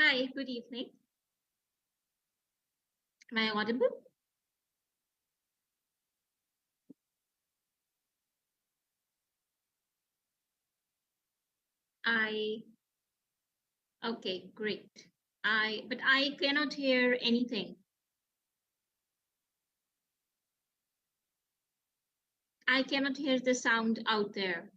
Hi, good evening. Am I audible? I, okay, great. But I cannot hear anything. I cannot hear the sound out there.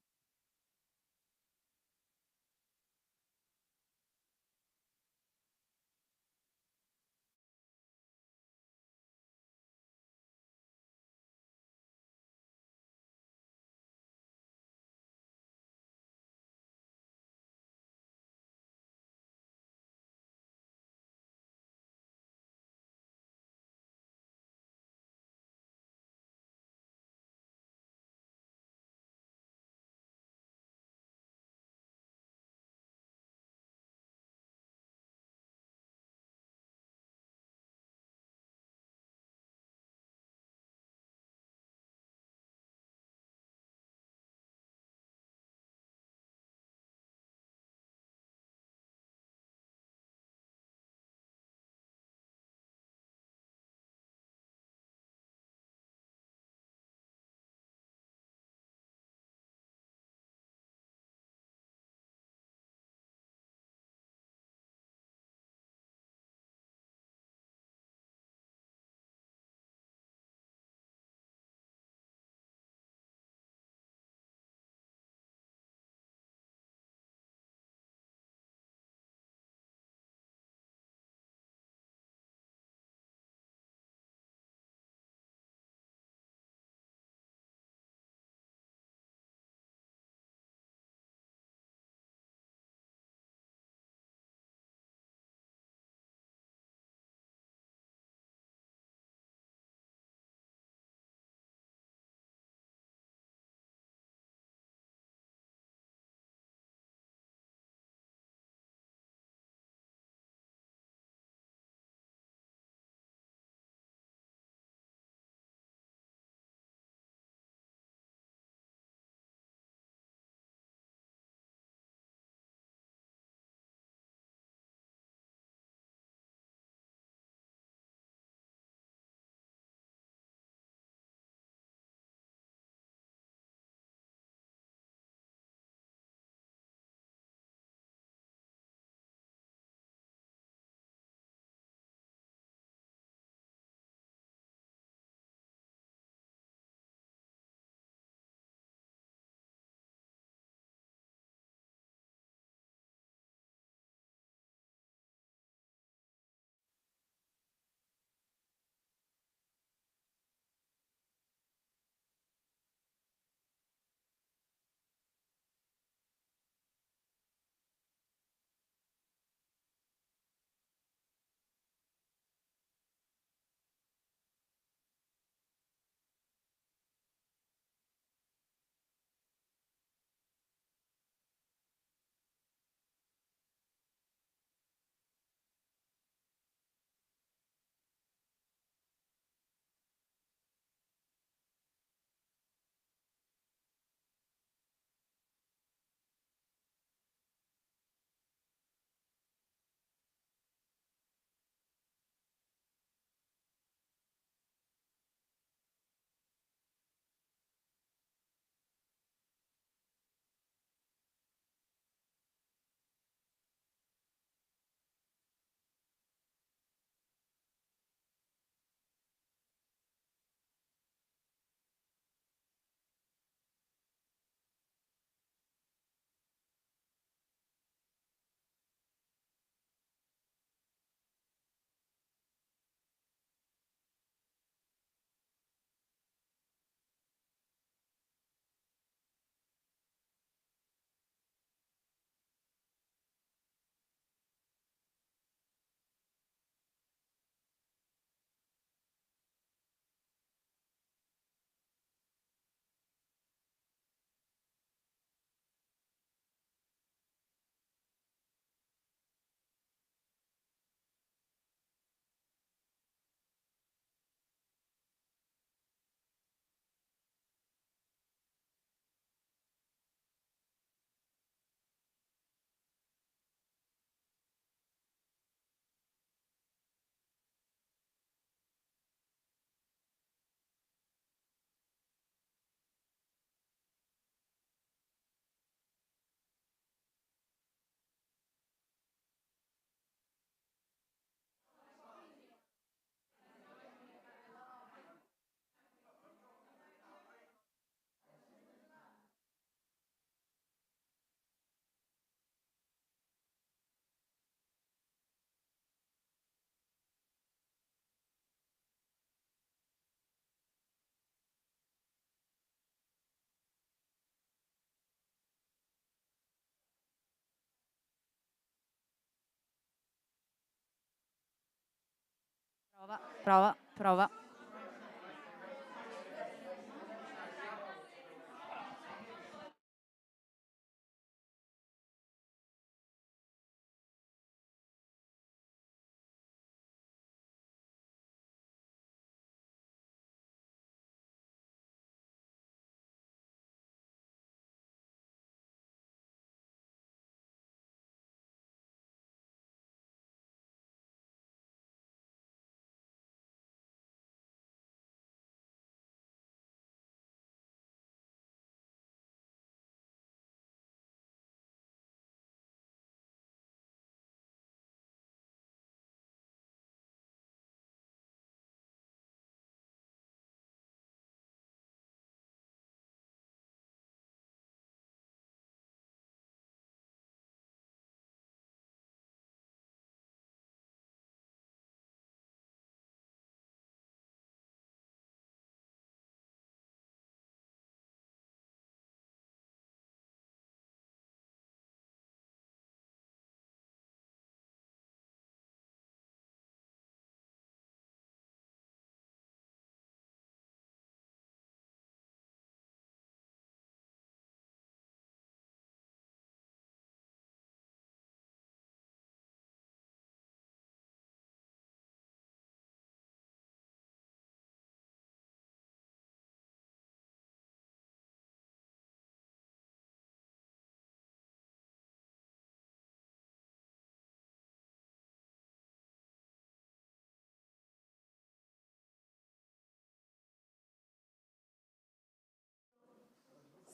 Prova, prova, prova.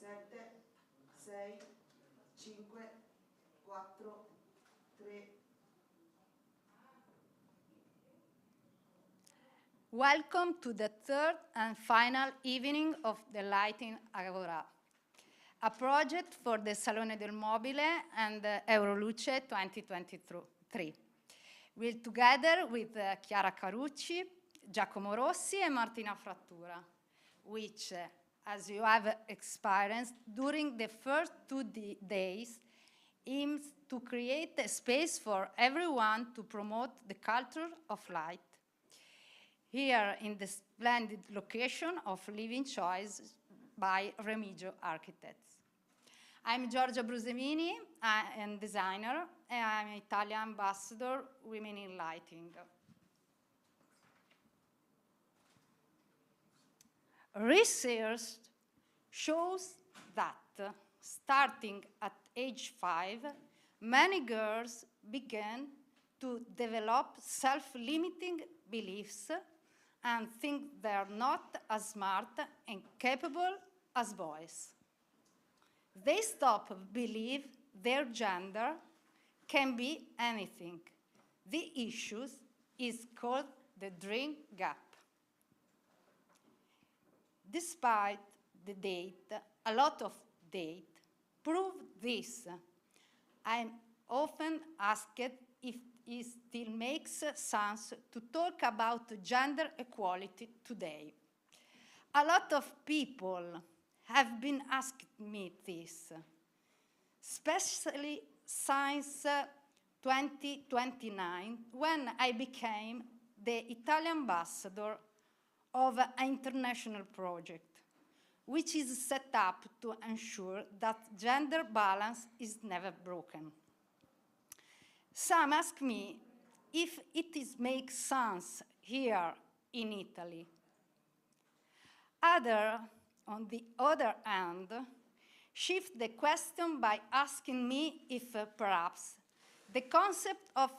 Sette, 6, 5, 4, 3. Welcome to the third and final evening of the Light'in Agora, a project for the Salone del Mobile and Euroluce 2023. We're together with Chiara Carucci, Giacomo Rossi, and Martina Frattura, which, as you have experienced during the first 2 days, aims to create a space for everyone to promote the culture of light, here in the splendid location of Living Choice by Remigio Architects. I'm Giorgia Brusemini, I'm a designer, and I'm Italian Ambassador Women in Lighting. Research shows that starting at age 5, many girls begin to develop self-limiting beliefs and think they're not as smart and capable as boys. They stop believe their gender can be anything. The issue is called the dream gap. Despite the data, a lot of data prove this. I'm often asked if it still makes sense to talk about gender equality today. A lot of people have been asking me this, especially since 2029, when I became the Italian ambassador of an international project, which is set up to ensure that gender balance is never broken. Some ask me if makes sense here in Italy. Others, on the other hand, shift the question by asking me if perhaps the concept of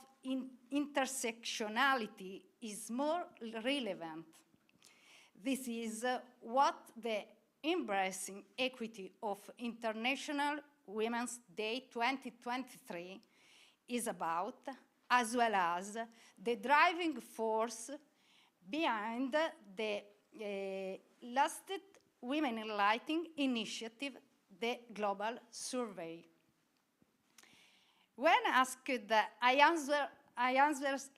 intersectionality is more relevant. This is what the Embracing Equity of International Women's Day 2023 is about, as well as the driving force behind the lasted Women in Lighting initiative, the Global Survey. When asked, I answer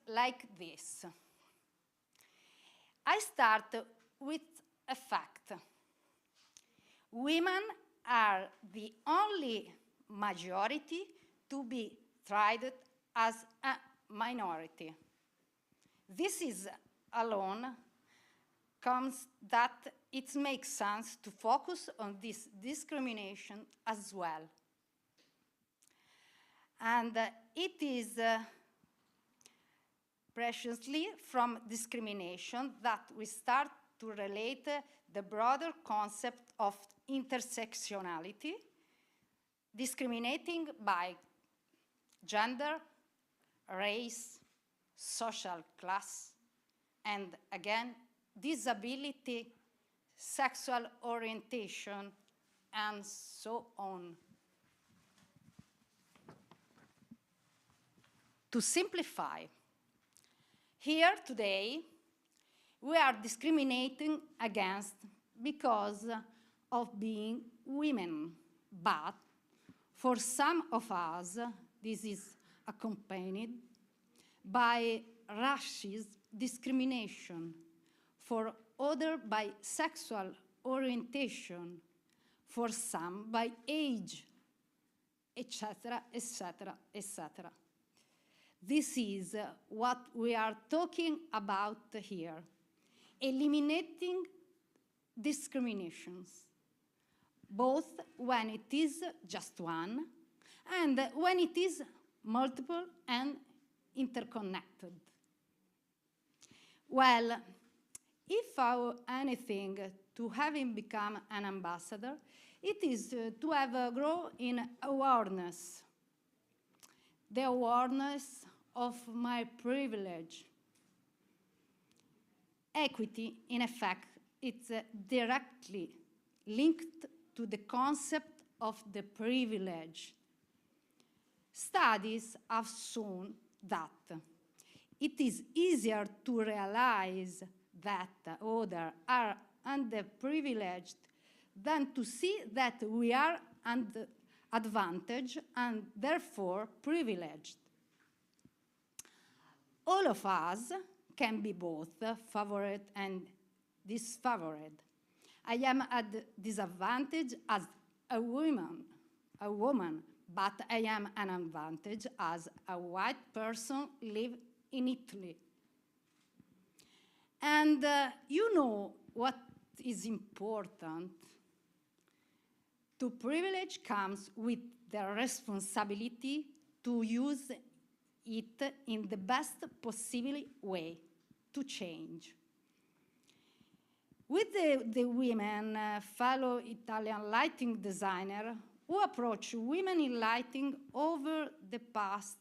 like this. I start with a fact. Women are the only majority to be treated as a minority. This is alone comes that it makes sense to focus on this discrimination as well. And it is preciously from discrimination that we start to relate the broader concept of intersectionality, discriminating by gender, race, social class, and again, disability, sexual orientation, and so on. To simplify, here today, we are discriminating against because of being women, but for some of us, this is accompanied by racist discrimination, for others by sexual orientation, for some by age, etc., etc., etc. This is what we are talking about here, eliminating discriminations, both when it is just one and when it is multiple and interconnected. Well, if I owe anything to having become an ambassador, it is to have grown in awareness, the awareness of my privilege. Equity, in effect, it's directly linked to the concept of the privilege. Studies have shown that it is easier to realize that others are underprivileged than to see that we are advantaged and therefore privileged. All of us can be both favored and disfavored. I am at disadvantage as a woman, but I am an advantage as a white person living in Italy. And you know what is important? To privilege comes with the responsibility to use it in the best possible way to change. With the women fellow Italian lighting designer who approached women in lighting over the past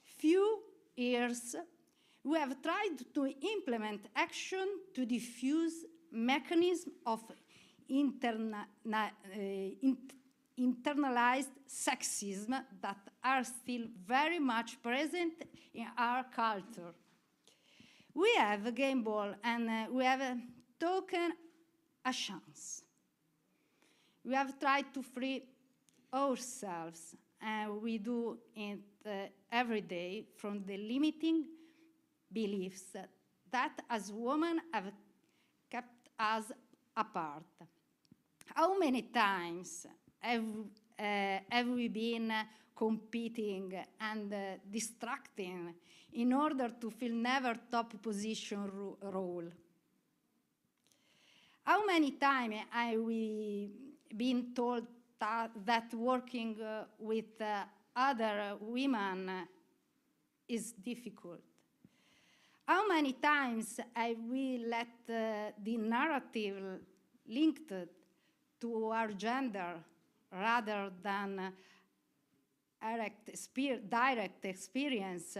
few years, we have tried to implement action to diffuse mechanisms of internalized sexism that are still very much present in our culture. We have a game ball and we have taken a chance. We have tried to free ourselves, and we do it every day, from the limiting beliefs that as women have kept us apart. How many times have we been competing and distracting in order to fill never top position role? How many times have we been told that working with other women is difficult? How many times have we let the narrative linked to our gender rather than direct experience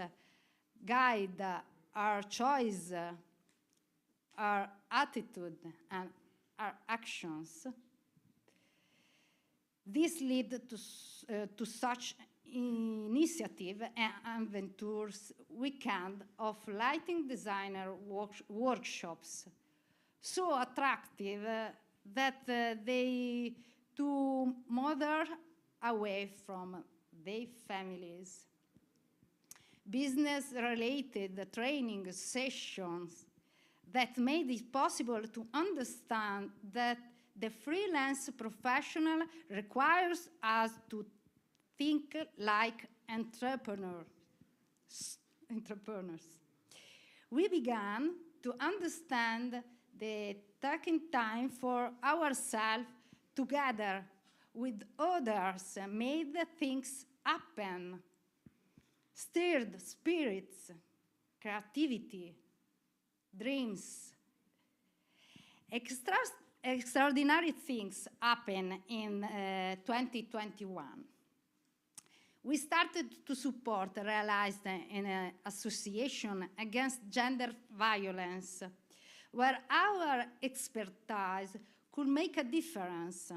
guide our choice, our attitude, and our actions? This led to such initiative and ventures weekend of lighting designer workshops, so attractive that they took mothers away from their families. Business-related training sessions that made it possible to understand that the freelance professional requires us to think like entrepreneurs. We began to understand the taking time for ourselves together with others made things happen, stirred spirits, creativity, dreams. Extraordinary things happen in 2021. We started to support realized in an association against gender violence, where our expertise could make a difference.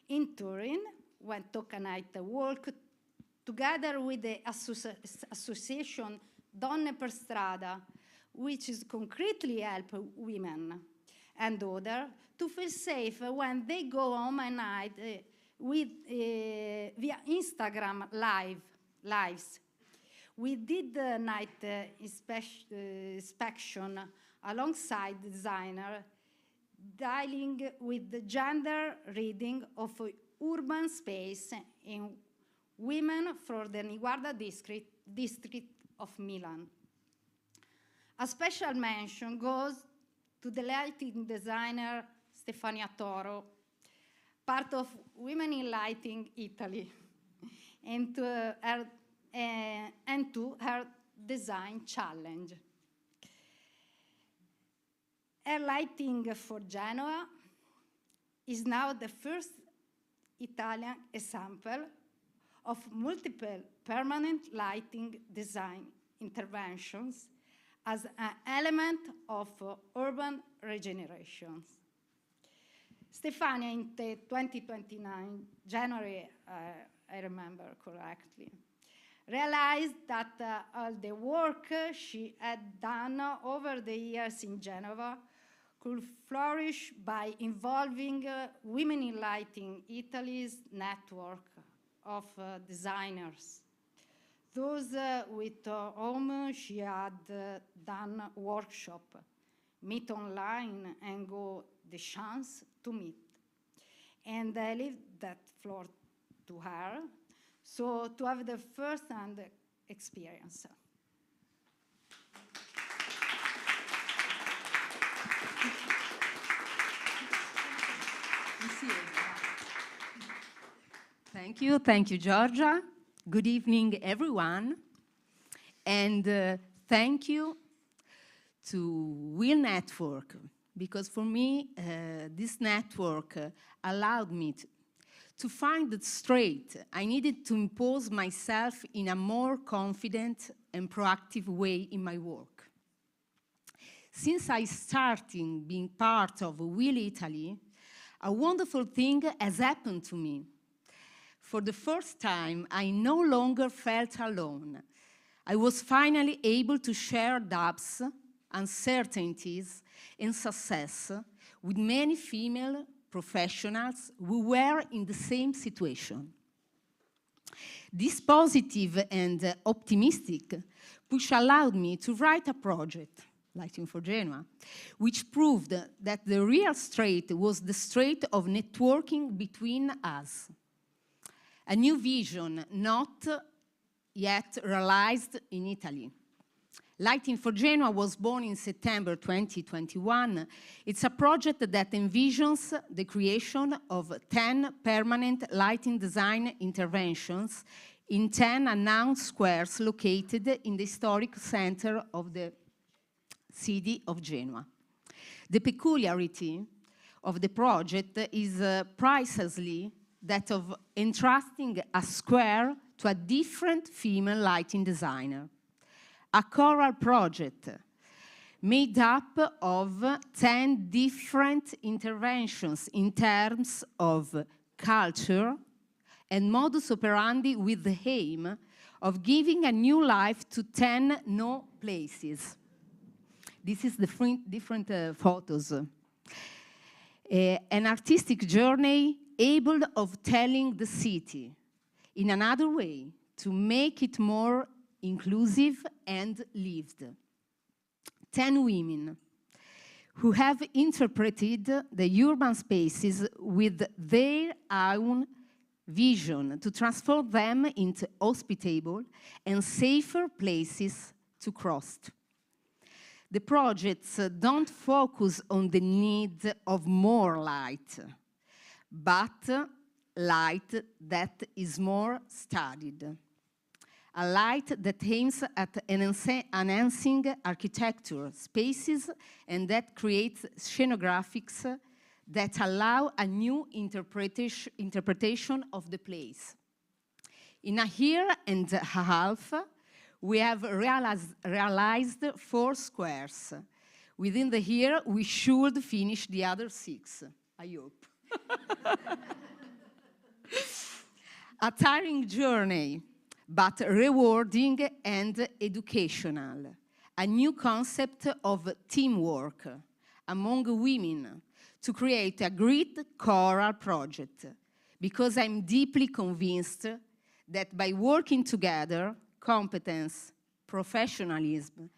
In Turin, when Tocanite worked together with the association Donne per Strada, which is concretely help women and others to feel safe when they go home at night via Instagram lives. We did the night inspection alongside the designer, dealing with the gender reading of urban space in women for the Niguarda district of Milan. A special mention goes to the lighting designer Stefania Toro, part of Women in Lighting Italy, and to her design challenge. Her lighting for Genoa is now the first Italian example of multiple permanent lighting design interventions as an element of urban regeneration. Stefania, in the 2029 January, I remember correctly, realized that all the work she had done over the years in Genova could flourish by involving Women in Lighting Italy's network of designers. Those with whom she had done workshop, meet online and go the chance to meet. And I leave that floor to her, so to have the first-hand experience. Thank you, Giorgia. Good evening, everyone. And thank you to WIL Network, because for me, this network allowed me to find it straight. I needed to impose myself in a more confident and proactive way in my work. Since I started being part of WIL Italy, a wonderful thing has happened to me. For the first time, I no longer felt alone. I was finally able to share doubts, uncertainties, and success with many female professionals who were in the same situation. This positive and optimistic push allowed me to write a project, Lighting for Genoa, which proved that the real strait was the strait of networking between us. A new vision not yet realized in Italy. Lighting for Genoa was born in September 2021. It's a project that envisions the creation of 10 permanent lighting design interventions in 10 announced squares located in the historic center of the city of Genoa. The peculiarity of the project is precisely that of entrusting a square to a different female lighting designer. A choral project made up of 10 different interventions in terms of culture and modus operandi, with the aim of giving a new life to 10 no places. This is the different photos. An artistic journey able of telling the city in another way to make it more inclusive and lived. 10 women who have interpreted the urban spaces with their own vision to transform them into hospitable and safer places to cross. The projects don't focus on the need of more light, but light that is more studied. A light that aims at enhancing architecture, spaces, and that creates scenographics that allow a new interpretation of the place. In a year and a half, we have realized 4 squares. Within the year, we should finish the other 6, I hope. A tiring journey, but rewarding and educational. A new concept of teamwork among women to create a great choral project, because I'm deeply convinced that by working together, competence, professionalism,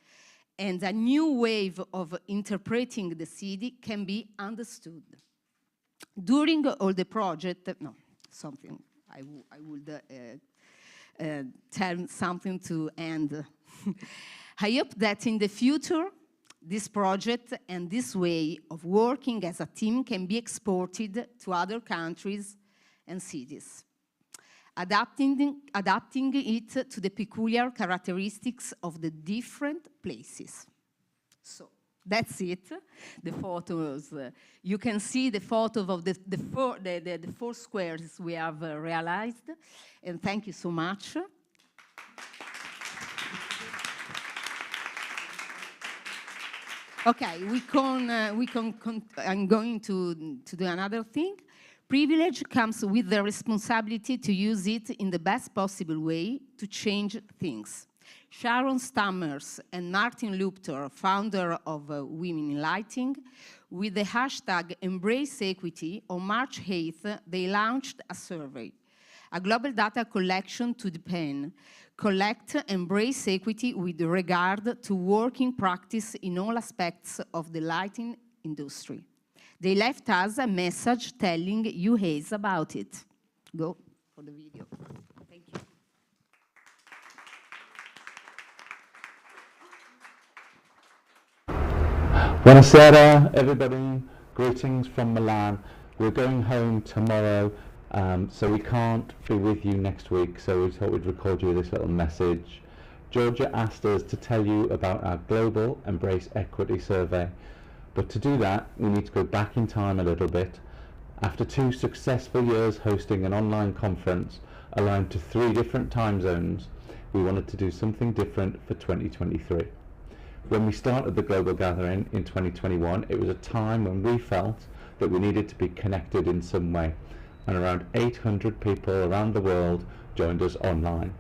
and a new wave of interpreting the city can be understood. During all the project, no, something, I would tell something to end. I hope that in the future, this project and this way of working as a team can be exported to other countries and cities, adapting it to the peculiar characteristics of the different places. So that's it, the photos. You can see the photos of the 4 squares we have realized, and thank you so much. Okay, I'm going to do another thing. Privilege comes with the responsibility to use it in the best possible way to change things. Sharon Stammers and Martin Lupter, founder of Women in Lighting, with the hashtag Embrace Equity, on March 8th, they launched a survey, a global data collection to depend, collect, embrace equity with regard to working practice in all aspects of the lighting industry. They left us a message telling you guys about it. Go for the video. Thank you. Buonasera, everybody. Greetings from Milan. We're going home tomorrow, so we can't be with you next week, so we thought we'd record you this little message. Giorgia asked us to tell you about our global Embrace Equity survey. But to do that, we need to go back in time a little bit. After 2 successful years hosting an online conference aligned to 3 different time zones, we wanted to do something different for 2023. When we started the global gathering in 2021, it was a time when we felt that we needed to be connected in some way, and around 800 people around the world joined us online.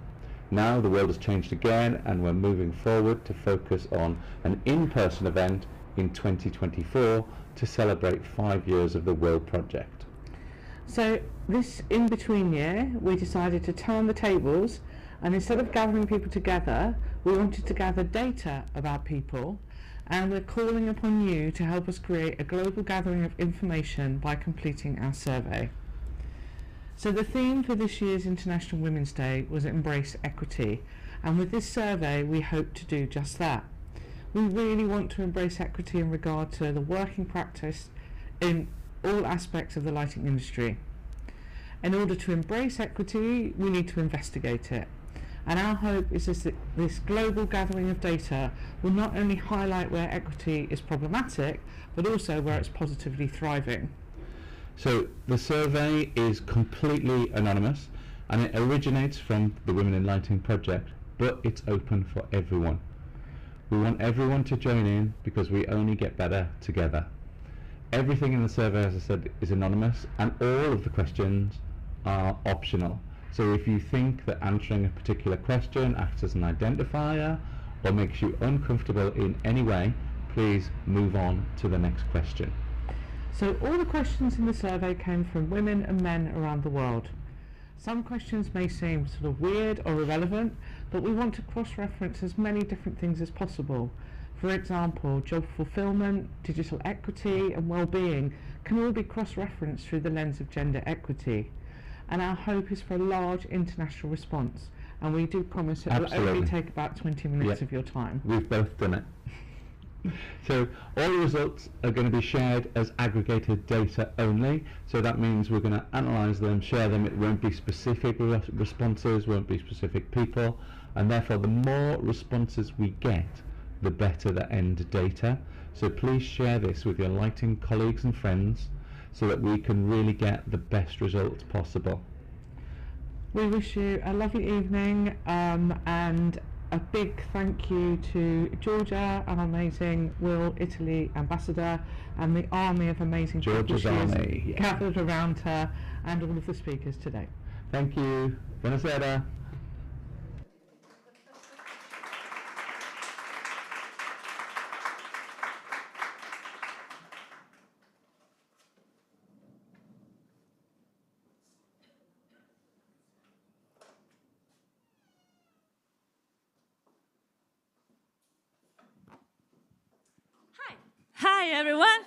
Now the world has changed again, and we're moving forward to focus on an in-person event in 2024 to celebrate 5 years of the WIL project. So this in-between year, we decided to turn the tables, and instead of gathering people together, we wanted to gather data about people, and we're calling upon you to help us create a global gathering of information by completing our survey. So the theme for this year's International Women's Day was Embrace Equity, and with this survey we hope to do just that. We really want to embrace equity in regard to the working practice in all aspects of the lighting industry. In order to embrace equity, we need to investigate it. And our hope is that this global gathering of data will not only highlight where equity is problematic, but also where it's positively thriving. So the survey is completely anonymous, and it originates from the Women in Lighting project, but it's open for everyone. We want everyone to join in because we only get better together. Everything in the survey, as I said, is anonymous, and all of the questions are optional. So if you think that answering a particular question acts as an identifier or makes you uncomfortable in any way, please move on to the next question. So all the questions in the survey came from women and men around the world. Some questions may seem sort of weird or irrelevant, but we want to cross-reference as many different things as possible. For example, job fulfillment, digital equity and well-being can all be cross-referenced through the lens of gender equity. And our hope is for a large international response, and we do promise it will only take about 20 minutes of your time. We've both done it. So all the results are going to be shared as aggregated data only. So that means we're going to analyse them, share them. It won't be specific responses, won't be specific people, and therefore the more responses we get, the better the end data. So please share this with your lighting colleagues and friends so that we can really get the best results possible. We wish you a lovely evening, and a big thank you to Giorgia, an amazing WIL Italy ambassador, and the army of amazing Giorgia's people she has army, yeah. gathered around her, and all of the speakers today. Thank you. Buonasera. Hi, everyone.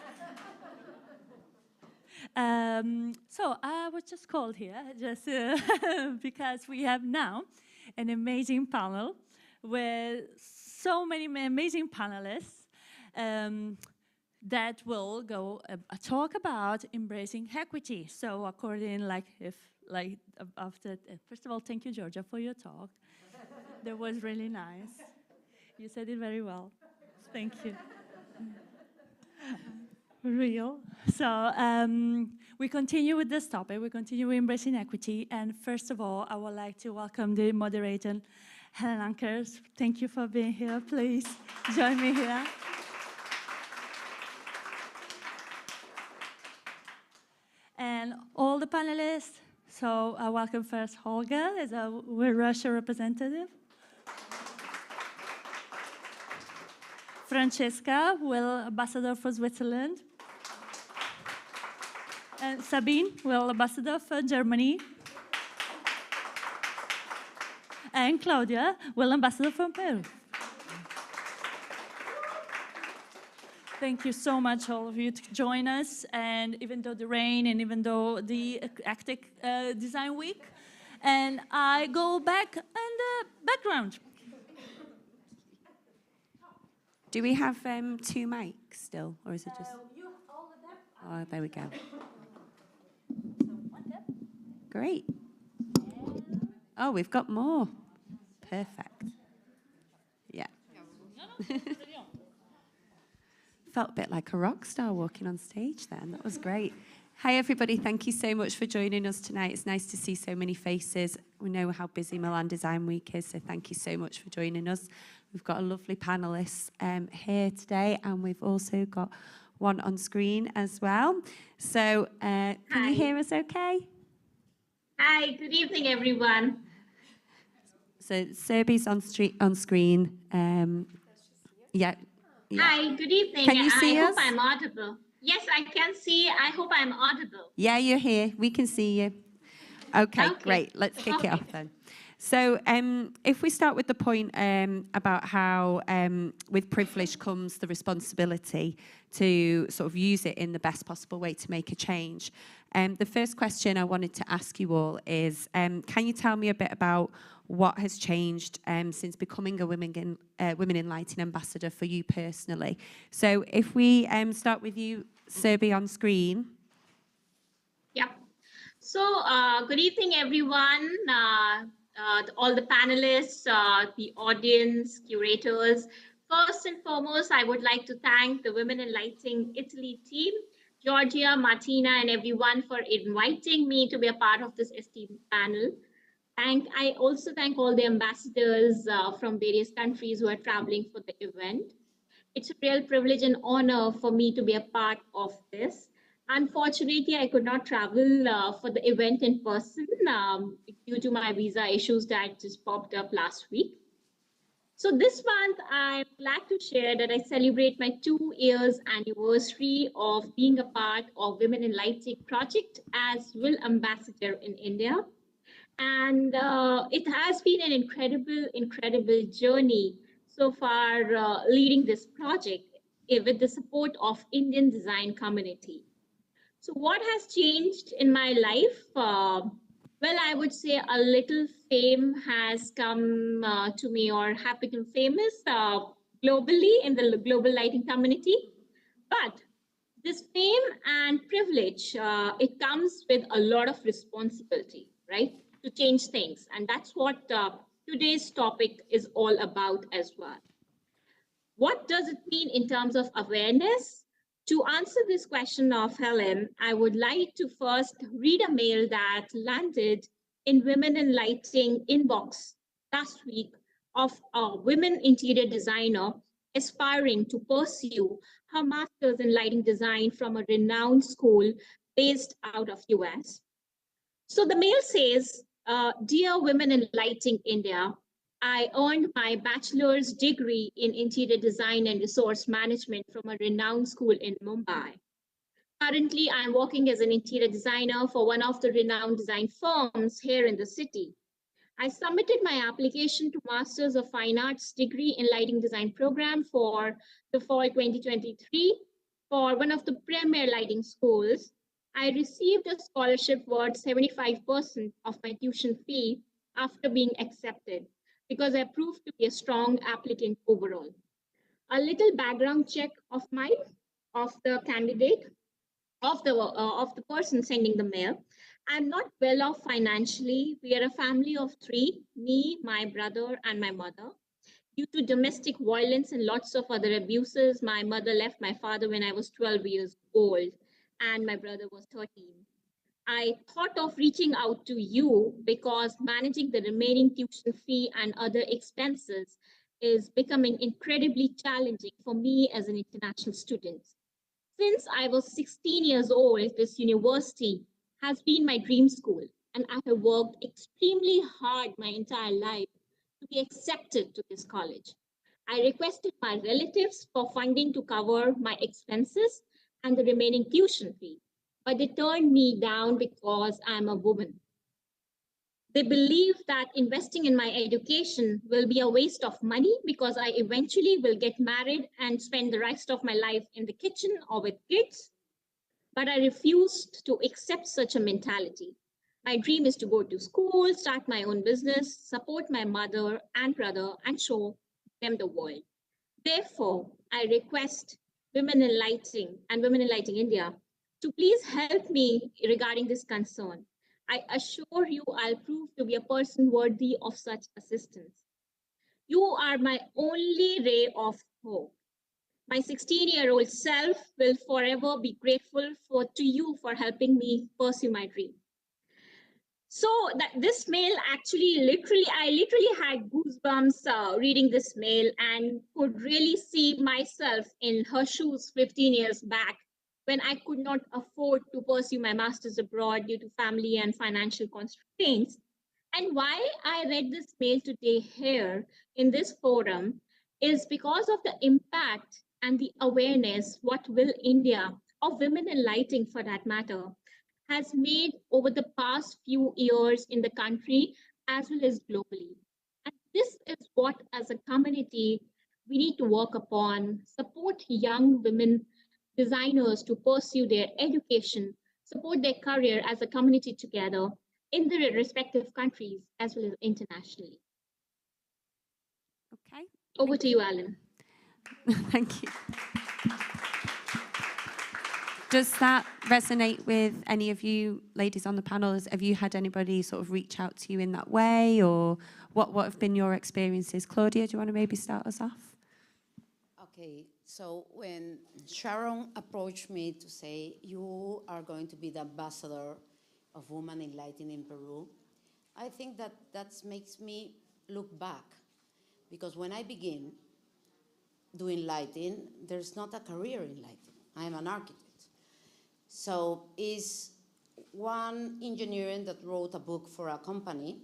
So I was just called here just because we have now an amazing panel with so many amazing panelists that will go talk about embracing equity. So according, after, first of all, thank you, Giorgia, for your talk. That was really nice. You said it very well. Thank you. Real. So we continue with this topic. We continue embracing equity. And first of all, I would like to welcome the moderator, Helen Ankers. Thank you for being here. Please join me here. And all the panelists. So I welcome first Olga as a WIL Russia representative. Francesca, WIL Ambassador for Switzerland. And Sabine, WIL Ambassador for Germany. And Claudia, WIL Ambassador from Peru. Thank you so much, all of you, to join us. And even though the rain and even though the hectic design week, and I go back in the background. Do we have 2 mics still, or is it just? Oh, there we go. Great. Oh, we've got more. Perfect. Yeah. Felt a bit like a rock star walking on stage then. That was great. Hi, everybody. Thank you so much for joining us tonight. It's nice to see so many faces. We know how busy Milan Design Week is, so thank you so much for joining us. We've got a lovely panelists here today, and we've also got one on screen as well. So can you hear us okay? Hi, good evening, everyone. So Surbhi's on screen. Yeah. Hi, good evening. Can you see I us? hope I'm audible. Yes, I can see. I hope I'm audible. Yeah, you're here. We can see you. Okay, great. Let's kick it off then. So if we start with the point about how with privilege comes the responsibility to sort of use it in the best possible way to make a change. The first question I wanted to ask you all is, can you tell me a bit about what has changed since becoming a Women in Lighting Ambassador for you personally? So if we start with you, Surbhi, on screen. Yep. So good evening, everyone. All the panelists, the audience, curators. First and foremost, I would like to thank the Women in Lighting Italy team, Giorgia, Martina, and everyone for inviting me to be a part of this esteemed panel. And I also thank all the ambassadors from various countries who are traveling for the event. It's a real privilege and honor for me to be a part of this. Unfortunately, I could not travel for the event in person due to my visa issues that just popped up last week. So this month, I'm glad to share that I celebrate my 2 years anniversary of being a part of Women in Lighting project as WIL Ambassador in India. And it has been an incredible journey so far leading this project with the support of Indian design community. So what has changed in my life? Well, I would say a little fame has come to me or have become famous globally in the global lighting community. But this fame and privilege, it comes with a lot of responsibility, right, to change things. And that's what today's topic is all about as well. What does it mean in terms of awareness? To answer this question of Helen, I would like to first read a mail that landed in Women in Lighting inbox last week of a women interior designer aspiring to pursue her master's in lighting design from a renowned school based out of US. So the mail says, Dear Women in Lighting India, I earned my bachelor's degree in interior design and resource management from a renowned school in Mumbai. Currently, I'm working as an interior designer for one of the renowned design firms here in the city. I submitted my application to Masters of Fine Arts degree in lighting design program for the fall 2023 for one of the premier lighting schools. I received a scholarship worth 75% of my tuition fee after being accepted because I proved to be a strong applicant overall. A little background check of mine, of the candidate, of the person sending the mail. I'm not well off financially. We are a family of three, me, my brother, and my mother. Due to domestic violence and lots of other abuses, my mother left my father when I was 12 years old, and my brother was 13. I thought of reaching out to you because managing the remaining tuition fee and other expenses is becoming incredibly challenging for me as an international student. Since I was 16 years old, this university has been my dream school, and I have worked extremely hard my entire life to be accepted to this college. I requested my relatives for funding to cover my expenses and the remaining tuition fee, but they turned me down because I'm a woman. They believe that investing in my education will be a waste of money because I eventually will get married and spend the rest of my life in the kitchen or with kids. But I refused to accept such a mentality. My dream is to go to school, start my own business, support my mother and brother, and show them the world. Therefore, I request Women in Lighting and Women in Lighting India to please help me regarding this concern. I assure you I'll prove to be a person worthy of such assistance. You are my only ray of hope. My 16-year-old self will forever be grateful to you for helping me pursue my dream. So that this mail actually I literally had goosebumps reading this mail and could really see myself in her shoes 15 years back when I could not afford to pursue my master's abroad due to family and financial constraints. And why I read this mail today here in this forum is because of the impact and the awareness what WIL India, or Women in Lighting for that matter, has made over the past few years in the country as well as globally. And this is what, as a community, we need to work upon, support young women designers to pursue their education, support their career as a community together in their respective countries as well as internationally. Okay. Over to you, Alan. Thank you. Does that resonate with any of you ladies on the panel? Have you had anybody sort of reach out to you in that way, or what have been your experiences? Claudia, do you want to maybe start us off? Okay, so when Sharon approached me to say, you are going to be the ambassador of Women in Lighting in Peru, I think that makes me look back, because when I begin doing lighting, there's not a career in lighting. I am an architect. So is one engineer that wrote a book for a company,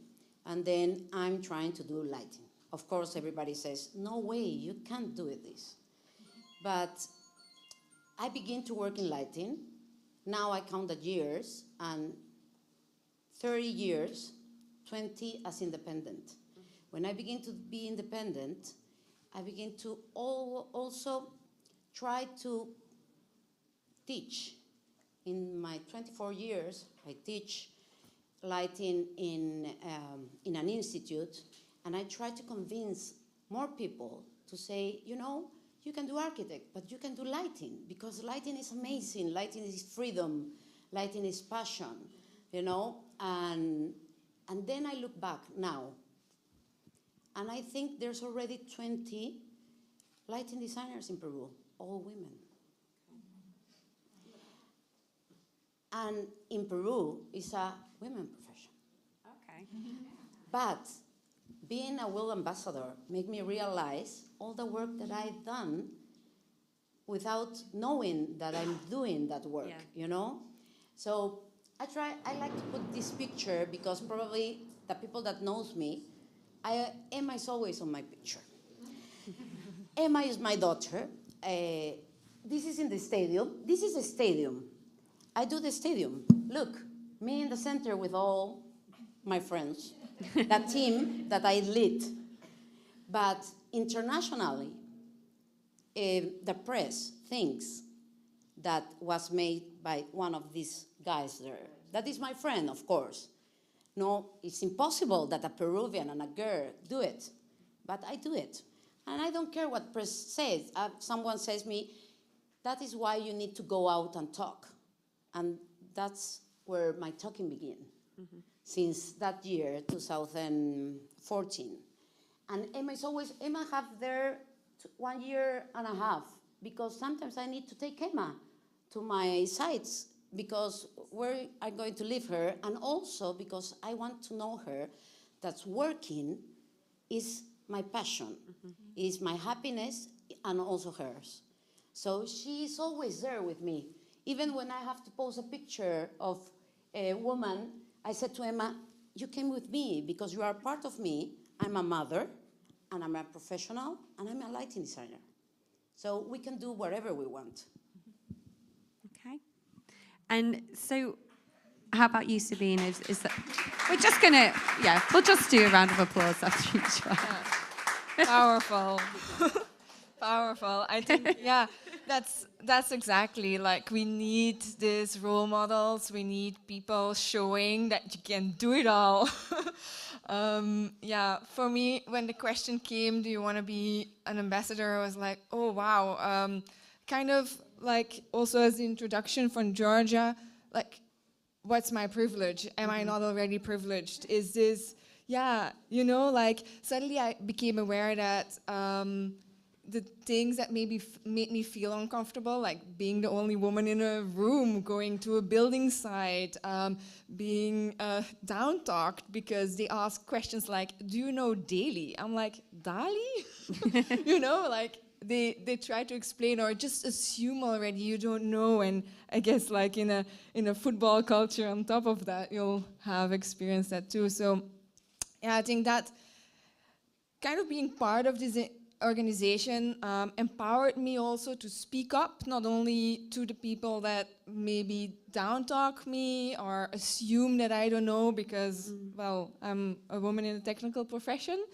and then I'm trying to do lighting. Of course, everybody says, no way, you can't do this. But I begin to work in lighting. Now I count the years, and 30 years, 20 as independent. When I begin to be independent, I begin to also try to teach. In my 24 years, I teach lighting in an institute, and I try to convince more people to say, you know, you can do architect, but you can do lighting, because lighting is amazing. Lighting is freedom. Lighting is passion, you know. And then I look back now, and I think there's already 20 lighting designers in Peru, all women. And in Peru, it's a women profession. Okay. But being a WIL ambassador made me realize all the work that I've done without knowing that I'm doing that work, you know? So I like to put this picture because probably the people that knows me, Emma is always on my picture. Emma is my daughter. This is in the stadium. This is a stadium. I do the stadium. Look, me in the center with all my friends, that team that I lead. But internationally, the press thinks that was made by one of these guys there. That is my friend, of course. No, it's impossible that a Peruvian and a girl do it, but I do it. And I don't care what press says. Someone says me, that is why you need to go out and talk. And that's where my talking began, since that year, 2014. And Emma have there 1.5 years, because sometimes I need to take Emma to my sites, because where I'm going to leave her, and also because I want to know her that working is my passion, is my happiness, and also hers. So she's always there with me. Even when I have to post a picture of a woman, I said to Emma, you came with me because you are part of me. I'm a mother, and I'm a professional, and I'm a lighting designer. So we can do whatever we want. Okay. And so how about you, Sabine? Is that, we're just going to, we'll just do a round of applause after each one. Powerful. Powerful. I think, that's exactly, like, we need these role models. We need people showing that you can do it all. For me, when the question came, do you want to be an ambassador, I was like, oh, wow. Kind of like also as the introduction from Giorgia, like, what's my privilege? Am I not already privileged? Is this, like, suddenly I became aware that the things that maybe made me feel uncomfortable, like being the only woman in a room, going to a building site, being down-talked because they ask questions like, do you know Daly? I'm like, Dali? You know, like they try to explain or just assume already you don't know. And I guess like in a football culture on top of that, you'll have experienced that too. So yeah, I think that kind of being part of this organization empowered me also to speak up, not only to the people that maybe down-talk me or assume that I don't know because, well, I'm a woman in a technical profession,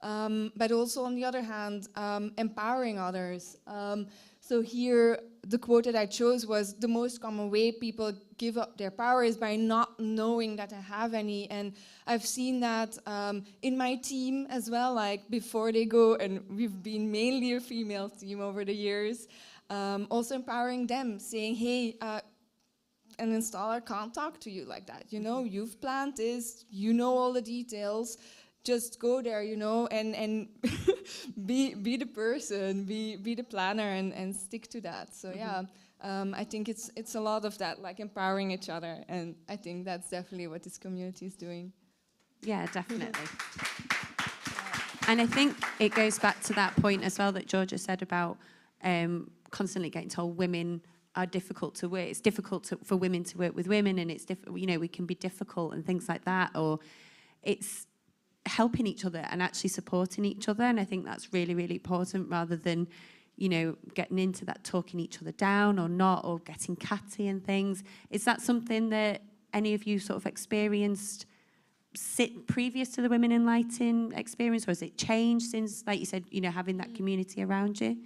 but also on the other hand, empowering others. So here, the quote that I chose was, the most common way people give up their power is by not knowing that I have any. And I've seen that in my team as well, like before they go, and we've been mainly a female team over the years, also empowering them, saying, hey, an installer can't talk to you like that. You know, you've planned this, you know all the details, just go there, you know, and be the person, be the planner, and stick to that. So yeah, I think it's a lot of that, like empowering each other, and I think that's definitely what this community is doing. Yeah, definitely. And I think it goes back to that point as well that Giorgia said about constantly getting told women are difficult to work. It's difficult for women to work with women, and it's you know, we can be difficult and things like that, or it's helping each other and actually supporting each other. And I think that's really, really important, rather than, you know, getting into that talking each other down or not, or getting catty and things. Is that something that any of you sort of experienced previous to the Women in Lighting experience, or has it changed since, like you said, you know, having that community around you?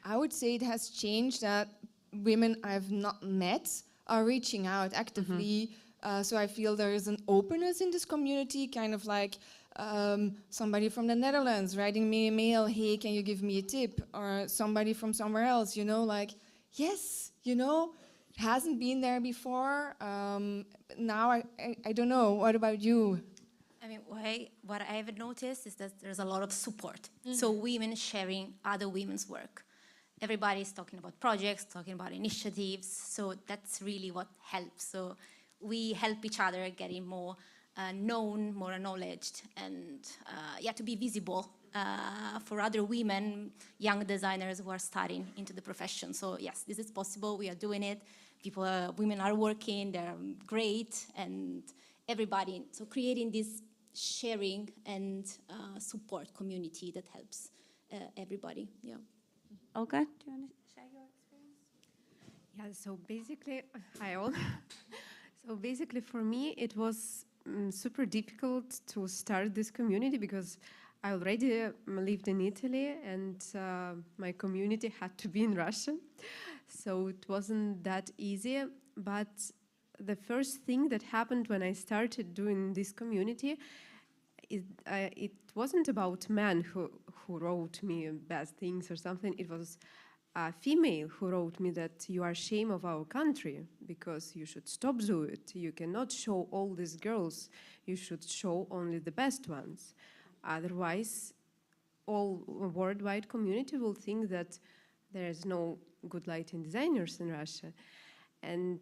I would say it has changed that women I've not met are reaching out actively. So I feel there is an openness in this community, kind of like somebody from the Netherlands writing me a mail, hey, can you give me a tip? Or somebody from somewhere else, you know, like, yes, you know, it hasn't been there before. Now I don't know. What about you? I mean, what I have noticed is that there's a lot of support. So women sharing other women's work. Everybody's talking about projects, talking about initiatives. So that's really what helps. So we help each other getting more known, more acknowledged, and to be visible for other women, young designers who are starting into the profession. So yes, this is possible. We are doing it. Women are working. They're great, and everybody. So creating this sharing and support community that helps everybody. Yeah. Olga, do you want to share your experience? Yeah, so basically, hi all. So basically for me, it was super difficult to start this community because I already lived in Italy and my community had to be in Russia. So it wasn't that easy, but the first thing that happened when I started doing this community, it wasn't about men who wrote me bad things or something. It was a female who wrote me that you are ashamed of our country because you should stop do it. You cannot show all these girls. You should show only the best ones. Otherwise, all worldwide community will think that there is no good lighting designers in Russia. And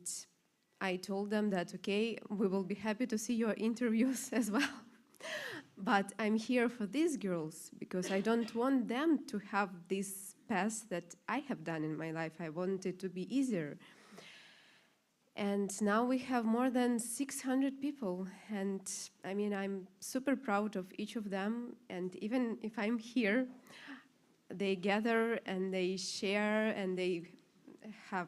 I told them that, okay, we will be happy to see your interviews as well. But I'm here for these girls because I don't want them to have this past that I have done in my life. I want it to be easier. And now we have more than 600 people. And I mean, I'm super proud of each of them. And even if I'm here, they gather and they share and they have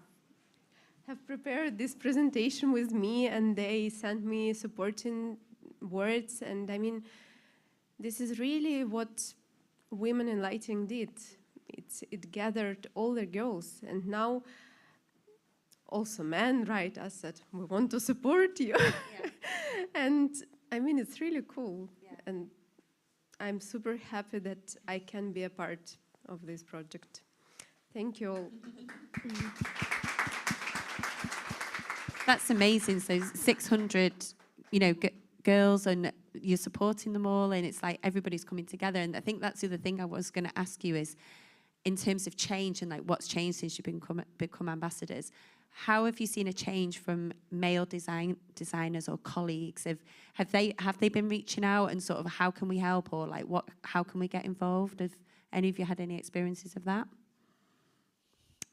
prepared this presentation with me and they sent me supporting words. And I mean, this is really what Women in Lighting did. It gathered all the girls, and now also men write us that we want to support you. Yeah. And I mean, it's really cool. Yeah. And I'm super happy that I can be a part of this project. Thank you all. That's amazing. So 600, girls, and you're supporting them all, and it's like everybody's coming together. And I think that's the other thing I was going to ask you is, in terms of change and like what's changed since you've become ambassadors, how have you seen a change from male designers or colleagues? Have they been reaching out and sort of how can we help, or like how can we get involved? Have any of you had any experiences of that?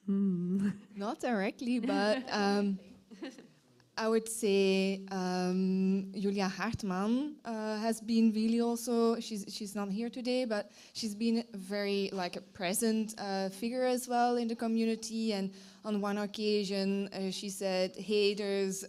Not directly, but I would say Julia Hartman has been really also, she's not here today, but she's been very like a present figure as well in the community. And on one occasion she said, hey, this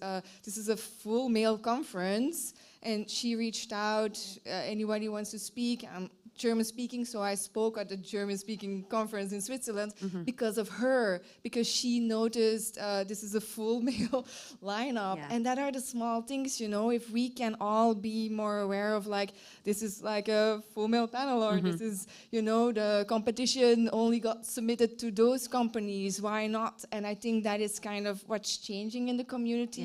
is a full male conference, and she reached out, anybody wants to speak? I'm German speaking, so I spoke at the German speaking conference in Switzerland because of her, because she noticed this is a full male lineup. Yeah. And that are the small things, if we can all be more aware of like, this is like a full male panel, or this is, the competition only got submitted to those companies, why not? And I think that is kind of what's changing in the community.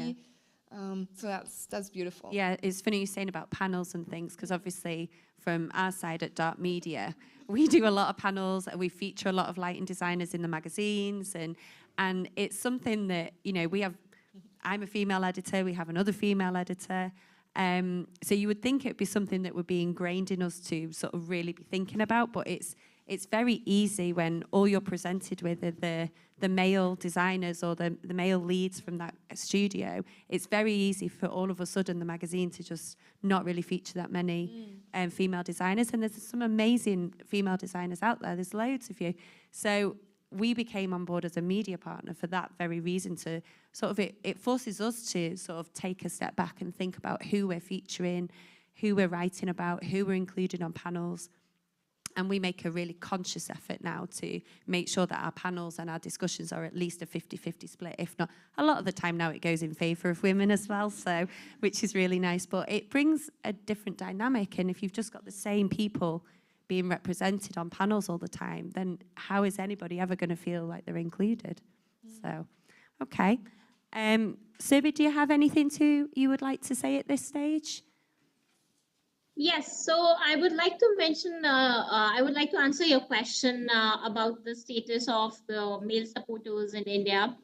Yeah. So that's beautiful. Yeah, it's funny you're saying about panels and things, because obviously from our side at Darc Media, we do a lot of panels and we feature a lot of lighting designers in the magazines, and it's something that, we have. I'm a female editor, we have another female editor, so you would think it'd be something that would be ingrained in us to sort of really be thinking about, but it's very easy when all you're presented with are the male designers or the male leads from that studio. It's very easy for all of a sudden the magazine to just not really feature that many female designers. And there's some amazing female designers out there. There's loads of you. So we became on board as a media partner for that very reason, to sort of, it forces us to sort of take a step back and think about who we're featuring, who we're writing about, who we're including on panels. And we make a really conscious effort now to make sure that our panels and our discussions are at least a 50-50 split. If not, a lot of the time now it goes in favour of women as well, so which is really nice. But it brings a different dynamic, and if you've just got the same people being represented on panels all the time, then how is anybody ever going to feel like they're included? So, okay. Surbhi, do you have anything you would like to say at this stage? Yes, so I would like to mention, I would like to answer your question about the status of the male supporters in India.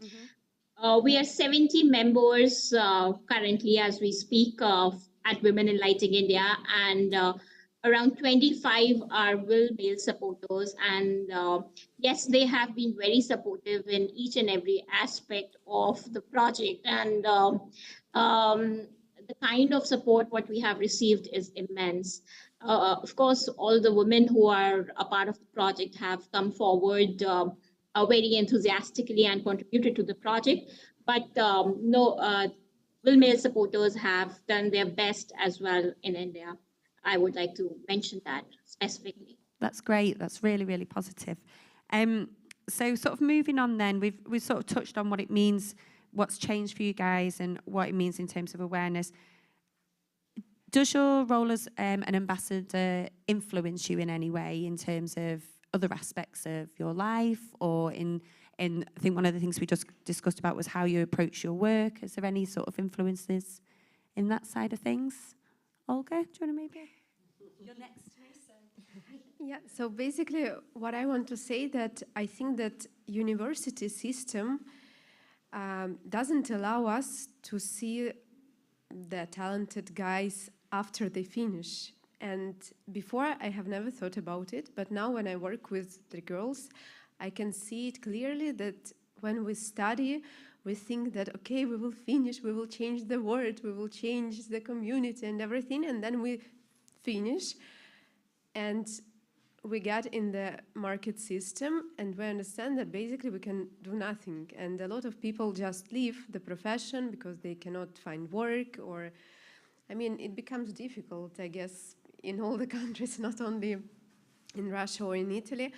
We are 70 members currently as we speak at Women in Lighting India, and around 25 are WIL male supporters. And yes, they have been very supportive in each and every aspect of the project. And the kind of support what we have received is immense. Of course, all the women who are a part of the project have come forward very enthusiastically and contributed to the project. But WIL male supporters have done their best as well in India. I would like to mention that specifically. That's great. That's really, really positive. So sort of moving on then, we've sort of touched on what it means, what's changed for you guys and what it means in terms of awareness. Does your role as an ambassador influence you in any way in terms of other aspects of your life, or in I think one of the things we just discussed about was how you approach your work? Is there any sort of influences in that side of things? Olga, do you want to maybe? You're next to me, so. Yeah, so basically what I want to say that I think that university system doesn't allow us to see the talented guys after they finish. And before I have never thought about it, but now when I work with the girls, I can see it clearly that when we study, we think that, okay, we will finish, we will change the world, we will change the community and everything, and then we finish. And we get in the market system, and we understand that basically we can do nothing. And a lot of people just leave the profession because they cannot find work, or, I mean, it becomes difficult, I guess, in all the countries, not only in Russia or in Italy.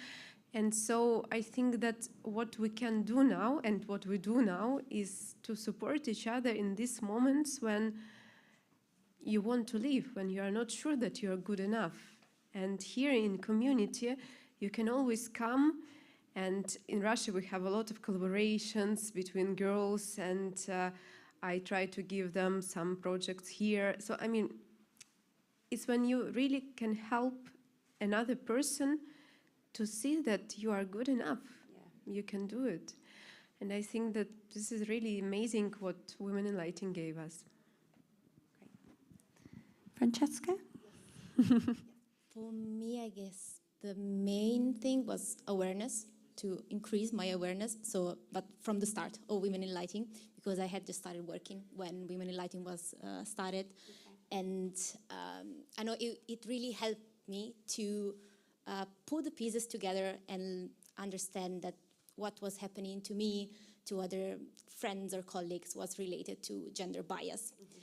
And so I think that what we can do now and what we do now is to support each other in these moments when you want to leave, when you are not sure that you are good enough. And here in community, you can always come. And in Russia, we have a lot of collaborations between girls, and I try to give them some projects here. So, I mean, it's when you really can help another person to see that you are good enough. Yeah. You can do it. And I think that this is really amazing what Women in Lighting gave us. Great. Francesca? For me, I guess the main thing was awareness, to increase my awareness. So, but from the start of Women in Lighting, because I had just started working when Women in Lighting was started. Okay. And I know it really helped me to put the pieces together and understand that what was happening to me, to other friends or colleagues, was related to gender bias. Mm-hmm.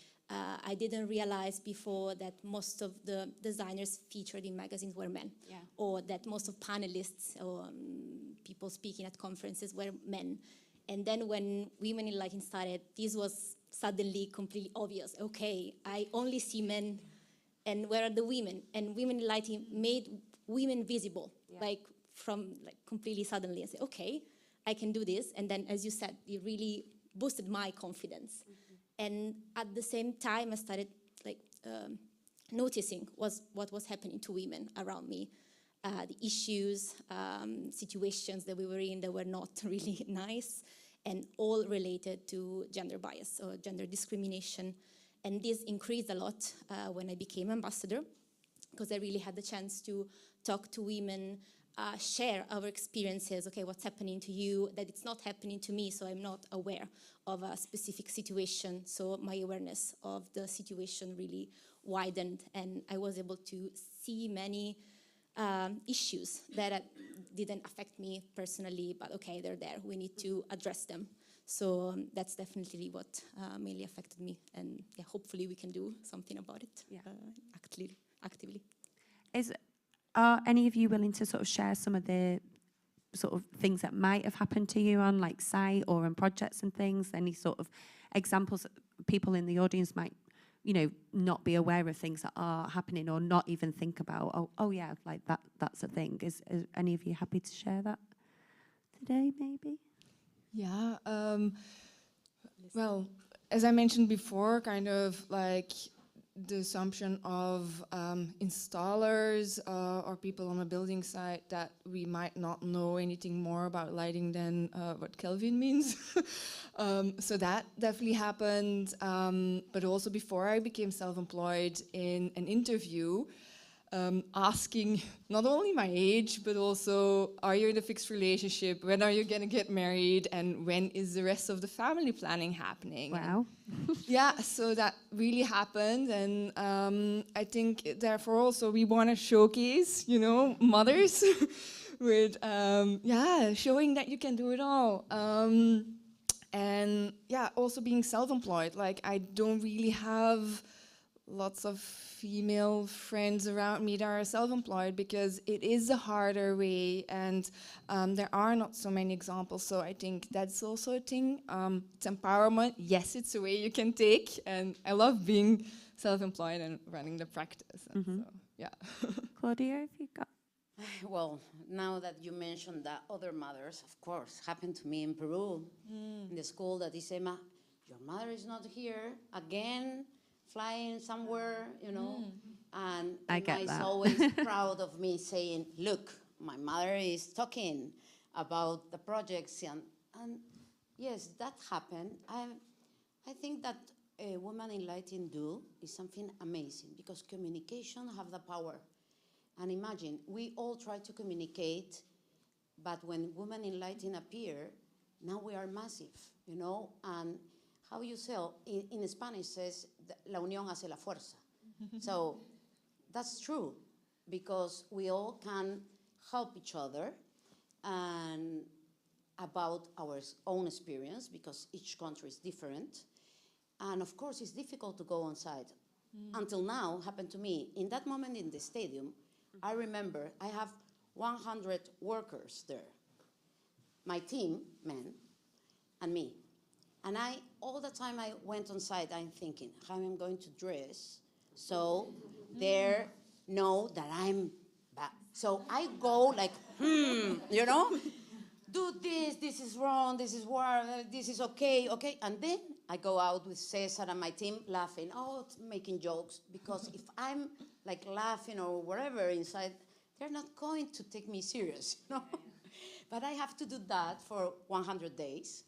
I didn't realize before that most of the designers featured in magazines were men, yeah. Or that most of panelists or people speaking at conferences were men. And then when Women in Lighting started, this was suddenly completely obvious. Okay, I only see men, and where are the women? And Women in Lighting made women visible, yeah. Like completely suddenly. I said, okay, I can do this. And then, as you said, it really boosted my confidence. Mm-hmm. And at the same time, I started noticing what was happening to women around me, the issues, situations that we were in that were not really nice, and all related to gender bias or gender discrimination. And this increased a lot when I became ambassador, because I really had the chance to talk to women, share our experiences. Okay, what's happening to you, that it's not happening to me, so I'm not aware of a specific situation. So my awareness of the situation really widened, and I was able to see many issues that didn't affect me personally, but okay, they're there. We need to address them. So that's definitely what mainly affected me, and yeah, hopefully we can do something about it, yeah. Actively. Are any of you willing to sort of share some of the sort of things that might have happened to you on like site or on projects and things? Any sort of examples that people in the audience might, you know, not be aware of things that are happening or not even think about, oh yeah, like that's a thing. Is any of you happy to share that today, maybe? Yeah, well, as I mentioned before, kind of like the assumption of installers or people on a building site that we might not know anything more about lighting than what Kelvin means. So that definitely happened. But also before I became self-employed, in an interview, asking not only my age, but also, are you in a fixed relationship? When are you going to get married? And when is the rest of the family planning happening? Wow. Yeah, so that really happened. And I think therefore also we want to showcase, you know, mothers with, yeah, showing that you can do it all. And yeah, also being self-employed. Like, I don't really have lots of female friends around me that are self-employed because it is a harder way, and there are not so many examples. So I think that's also a thing. It's empowerment. Yes, it's a way you can take, and I love being self-employed and running the practice. And so, yeah. Claudia, if you got. Well, now that you mentioned that other mothers, of course, happened to me in Peru, in the school, that is, Emma, your mother is not here again, flying somewhere, you know, and Emma is always proud of me saying, look, my mother is talking about the projects, and yes, that happened. I think that Women in Lighting do is something amazing, because communication have the power. And imagine, we all try to communicate, but when Women in Lighting appear, now we are massive, you know, and how you say, in Spanish says, la unión hace la fuerza. So that's true, because we all can help each other and about our own experience, because each country is different. And of course, it's difficult to go on site. Until now, happened to me. In that moment in the stadium, I remember I have 100 workers there. My team, men, and me. And all the time I went on site, I'm thinking, how am I going to dress so they know that I'm back. So I go like, you know, do this, this is wrong, this is wrong, this is okay. And then I go out with Cesar and my team laughing, making jokes, because if I'm like laughing or whatever inside, they're not going to take me serious, you know? But I have to do that for 100 days.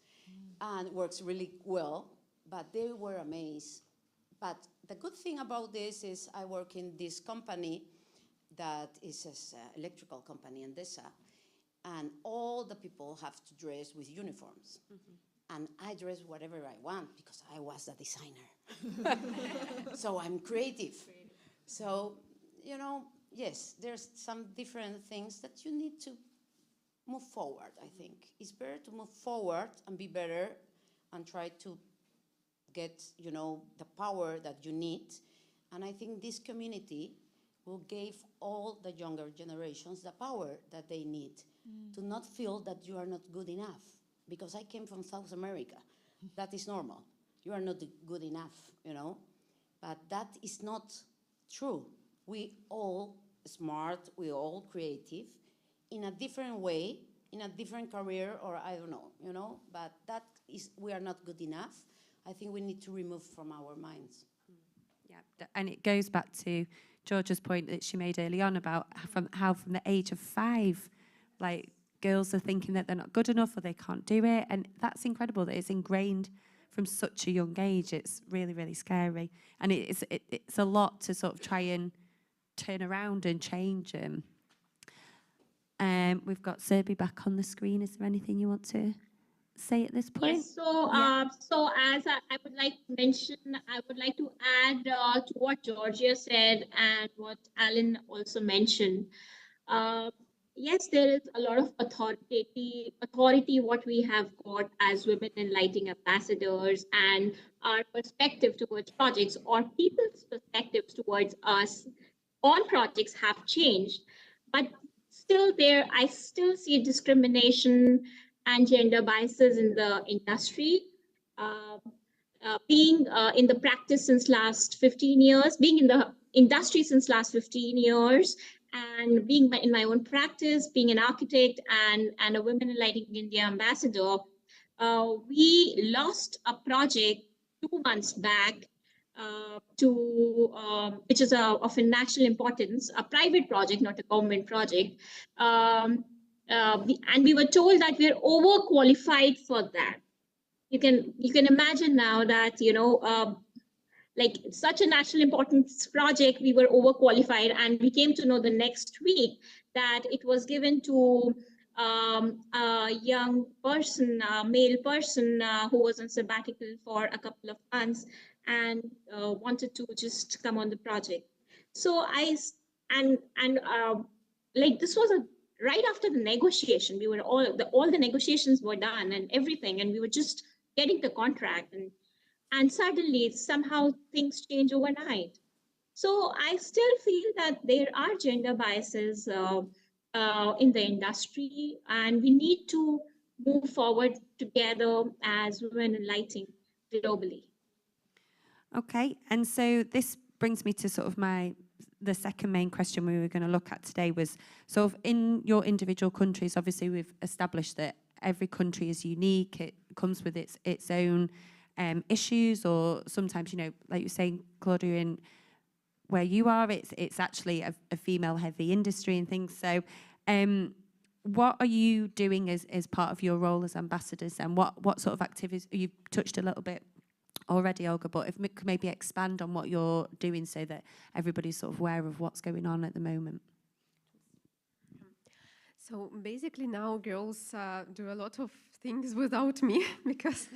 And it works really well, but they were amazed. But the good thing about this is I work in this company that is an electrical company, Endesa, and all the people have to dress with uniforms. And I dress whatever I want because I was the designer. So I'm creative. So, you know, yes, there's some different things that you need to move forward, I think. It's better to move forward and be better and try to get, you know, the power that you need. And I think this community will give all the younger generations the power that they need to not feel that you are not good enough. Because I came from South America. That is normal. You are not good enough, you know? But that is not true. We all smart, we all creative, in a different way, in a different career, or I don't know, you know? But that is, we are not good enough. I think we need to remove from our minds. Yeah, and it goes back to Giorgia's point that she made early on about how from the age of 5, like, girls are thinking that they're not good enough or they can't do it. And that's incredible that it's ingrained from such a young age. It's really, really scary. And it's a lot to sort of try and turn around and change. We've got Surbhi back on the screen. Is there anything you want to say at this point? Yes, so as I would like to mention, I would like to add to what Giorgia said and what Alan also mentioned. Yes, there is a lot of authority what we have got as women in lighting ambassadors, and our perspective towards projects or people's perspectives towards us on projects have changed. but still I still see discrimination and gender biases in the industry. Uh, being in the practice since last 15 years, being in the industry since last 15 years, and being in my own practice, being an architect and a Women in Lighting India ambassador, we lost a project 2 months back which is of a national importance, a private project, not a government project. And we were told that we're overqualified for that. You can imagine now that, like such a national importance project, we were overqualified, and we came to know the next week that it was given to a young person, a male person who was on sabbatical for a couple of months and wanted to just come on the project. So like this was right after the negotiation. We were all the negotiations were done and everything, and we were just getting the contract, and suddenly somehow things change overnight. So I still feel that there are gender biases in the industry, and we need to move forward together as women in lighting globally. Okay, and so this brings me to sort of the second main question we were going to look at today was sort of in your individual countries. Obviously, we've established that every country is unique. It comes with its own issues, or sometimes, like you're saying, Claudia, in where you are, it's actually a female-heavy industry and things. So, what are you doing as part of your role as ambassadors, and what sort of activities? You've touched a little bit already, Olga, but if you could maybe expand on what you're doing so that everybody's sort of aware of what's going on at the moment. So basically now girls do a lot of things without me because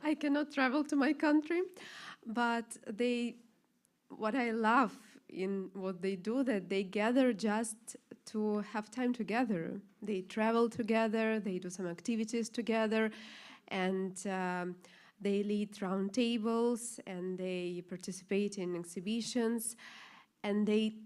I cannot travel to my country. But what I love in what they do, that they gather just to have time together. They travel together, they do some activities together, and they lead round tables, and they participate in exhibitions, and they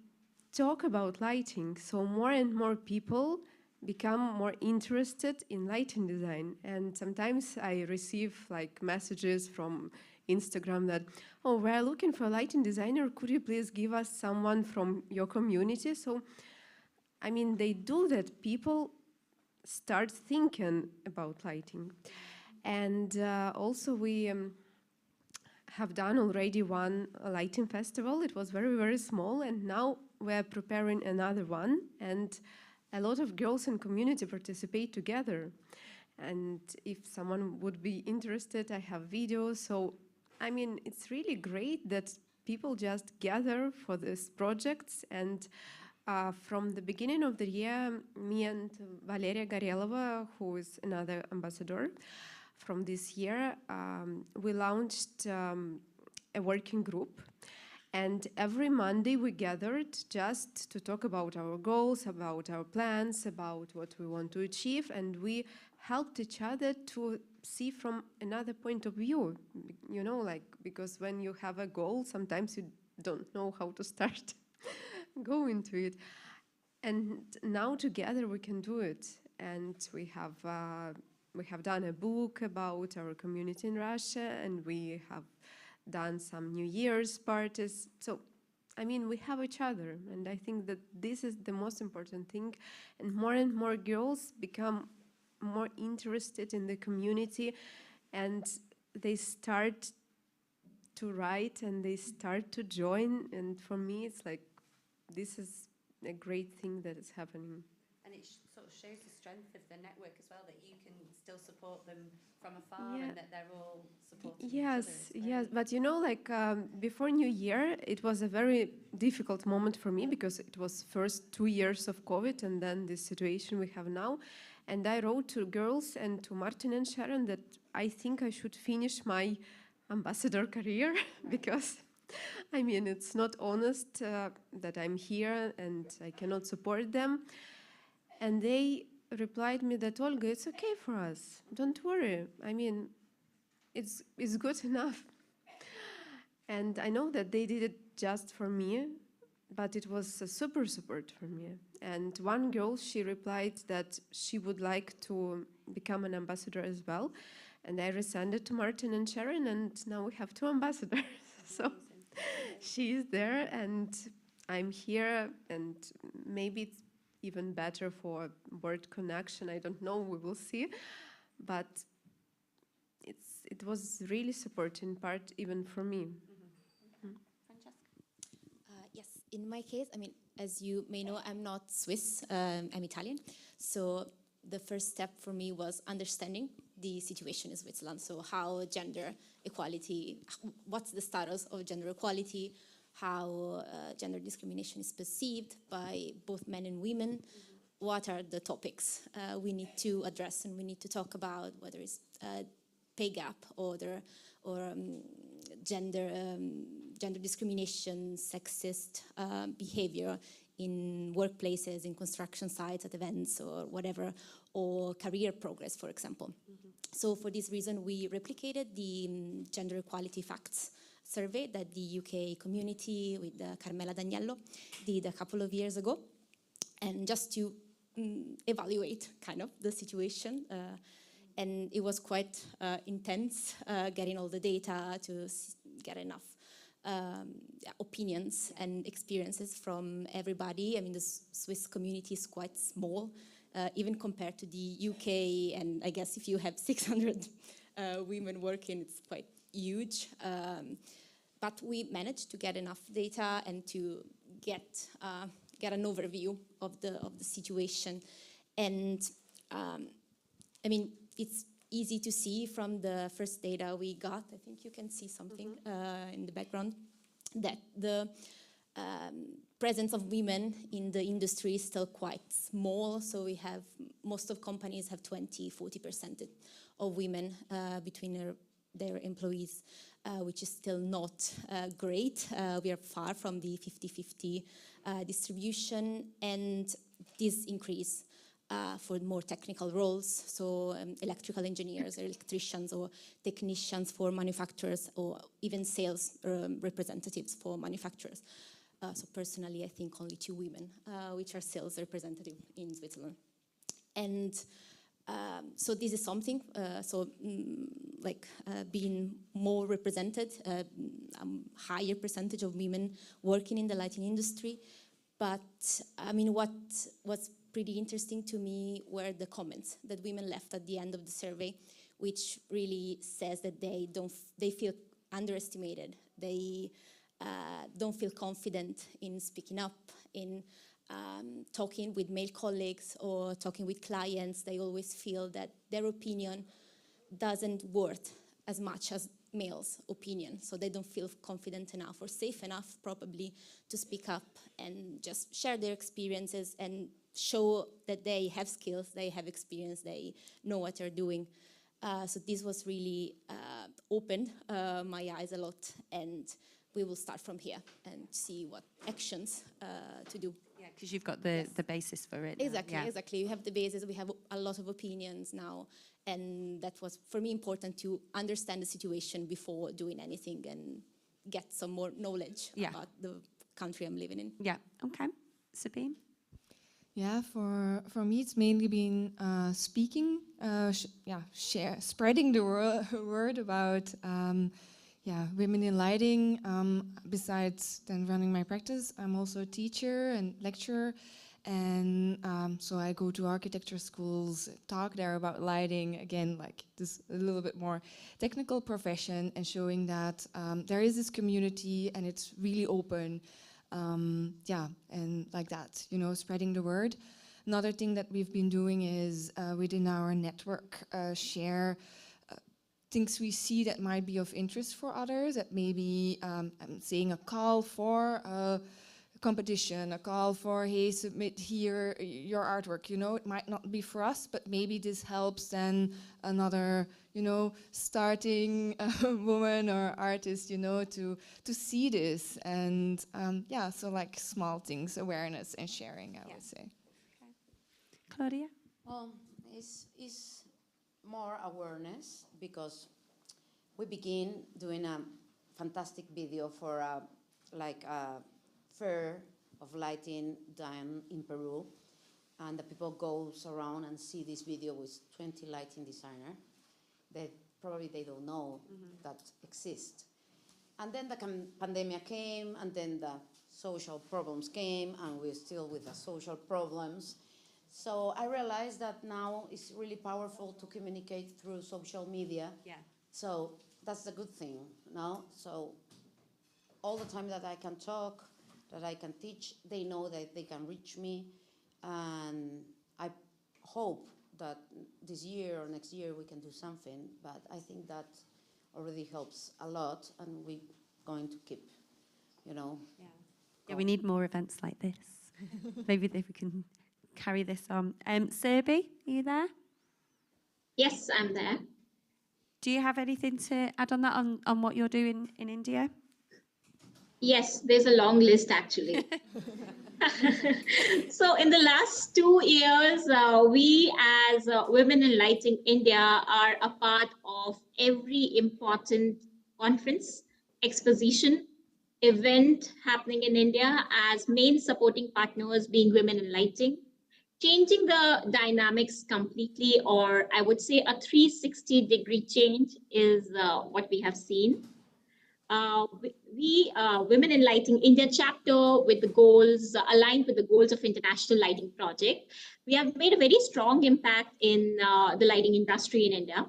talk about lighting. So more and more people become more interested in lighting design. And sometimes I receive like messages from Instagram that, oh, we're looking for a lighting designer. Could you please give us someone from your community? So, I mean, they do that. People start thinking about lighting. And also we have done already one lighting festival. It was very, very small. And now we're preparing another one. And a lot of girls in community participate together. And if someone would be interested, I have videos. So, I mean, it's really great that people just gather for these projects. And from the beginning of the year, me and Valeria Garelova, who is another ambassador from this year, we launched a working group. And every Monday we gathered just to talk about our goals, about our plans, about what we want to achieve, and we helped each other to see from another point of view, you know, like, because when you have a goal, sometimes you don't know how to start going to it. And now together we can do it. And we have done a book about our community in Russia, and we have done some New Year's parties. So, I mean, we have each other, and I think that this is the most important thing. And more girls become more interested in the community, and they start to write and they start to join. And for me, it's like, this is a great thing that is happening. And it sort of shows the strength of the network as well, that you can still support them from afar, and that they're all supporting each other. Yes, but you know, like before New Year, it was a very difficult moment for me because it was first 2 years of COVID and then this situation we have now. And I wrote to girls and to Martina and Sharon that I think I should finish my ambassador career because, I mean, it's not honest that I'm here and I cannot support them. And they replied me that, Olga, it's okay for us. Don't worry. I mean, it's good enough. And I know that they did it just for me. but it was a super support for me. And one girl, she replied that she would like to become an ambassador as well. And I resent to Martin and Sharon, and now we have 2 ambassadors. So she is there, and I'm here, and maybe it's even better for word connection. I don't know, we will see. But it was really supporting part even for me. Yes, in my case, I mean, as you may know, I'm not Swiss, I'm Italian. So the first step for me was understanding the situation in Switzerland. So how gender equality, what's the status of gender equality, how gender discrimination is perceived by both men and women, what are the topics we need to address and we need to talk about, whether it's pay gap or gender discrimination, sexist behavior in workplaces, in construction sites, at events or whatever, or career progress, for example. So for this reason, we replicated the gender equality facts survey that the UK community with Carmela D'Agnello did a couple of years ago, and just to evaluate kind of the situation. And it was quite intense getting all the data to get enough opinions and experiences from everybody. I mean, the Swiss community is quite small, even compared to the UK. And I guess if you have 600 women working, it's quite huge. But we managed to get enough data and to get an overview of the situation. And I mean, it's easy to see from the first data we got. I think you can see something in the background, that the presence of women in the industry is still quite small. So we have, most of companies have 20-40% of women between their employees, which is still not great. We are far from the 50-50 distribution, and this increase for more technical roles, so electrical engineers, electricians, or technicians for manufacturers, or even sales representatives for manufacturers. So personally, I think only 2 women, which are sales representatives in Switzerland. And so this is something, being more represented, higher percentage of women working in the lighting industry. But I mean, what was pretty interesting to me were the comments that women left at the end of the survey, which really says that they feel underestimated. They don't feel confident in speaking up, in talking with male colleagues or talking with clients. They always feel that their opinion doesn't worth as much as males' opinion. So they don't feel confident enough or safe enough probably to speak up and just share their experiences and show that they have skills, they have experience, they know what they're doing. So this was really opened my eyes a lot, and we will start from here and see what actions to do. Yeah, because you've got the basis for it. Exactly, Yeah. exactly. We have the basis, we have a lot of opinions now, and that was, for me, important to understand the situation before doing anything and get some more knowledge about the country I'm living in. Yeah, okay. Sabine? Yeah, for me, it's mainly been speaking, spreading the word about women in lighting. Besides then running my practice, I'm also a teacher and lecturer, and so I go to architecture schools, talk there about lighting, again, like this a little bit more technical profession, and showing that there is this community and it's really open. And like that, spreading the word. Another thing that we've been doing is within our network, share things we see that might be of interest for others, that maybe I'm seeing a call for a competition, a call for, hey, submit here your artwork, it might not be for us, but maybe this helps then another, starting woman or artist, to see this. And so like small things, awareness and sharing, I would say. Okay. Claudia? Well, it's more awareness, because we begin doing a fantastic video for a fair of lighting done in Peru. And the people goes around and see this video with 20 lighting designers that probably they don't know that exist. And then the pandemic came, and then the social problems came, and we're still with the social problems. So I realized that now it's really powerful to communicate through social media. Yeah. So that's the good thing, no? So all the time that I can talk, that I can teach, they know that they can reach me. And I hope that this year or next year we can do something, but I think that already helps a lot, and we're going to keep, you know. Yeah, we need more events like this. Maybe if we can carry this on. Surbhi, are you there? Yes, I'm there. Do you have anything to add on that, on what you're doing in India? Yes, there's a long list actually. So in the last 2 years, we as Women in Lighting India are a part of every important conference, exposition, event happening in India as main supporting partners being Women in Lighting, changing the dynamics completely, or I would say a 360-degree change is what we have seen. Women in Lighting India chapter, with the goals aligned with the goals of International Lighting Project, we have made a very strong impact in the lighting industry in India.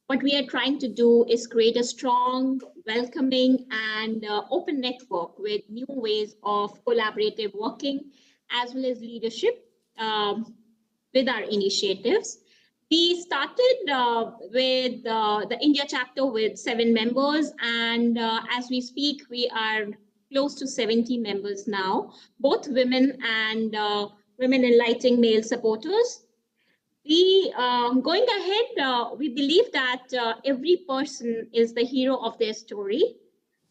What we are trying to do is create a strong, welcoming, and open network with new ways of collaborative working, as well as leadership with our initiatives. We started with the India chapter with 7 members, and as we speak, we are close to 70 members now, both women and women in lighting male supporters. We, going ahead, we believe that every person is the hero of their story,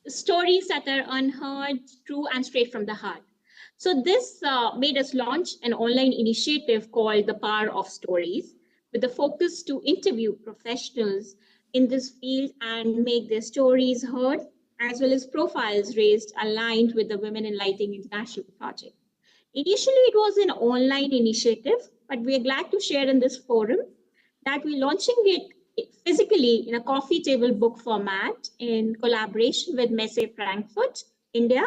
stories that are unheard, true, and straight from the heart. So this made us launch an online initiative called The Power of Stories, with the focus to interview professionals in this field and make their stories heard, as well as profiles raised aligned with the Women in Lighting International Project. Initially, it was an online initiative, but we are glad to share in this forum that we're launching it physically in a coffee table book format in collaboration with Messe Frankfurt, India,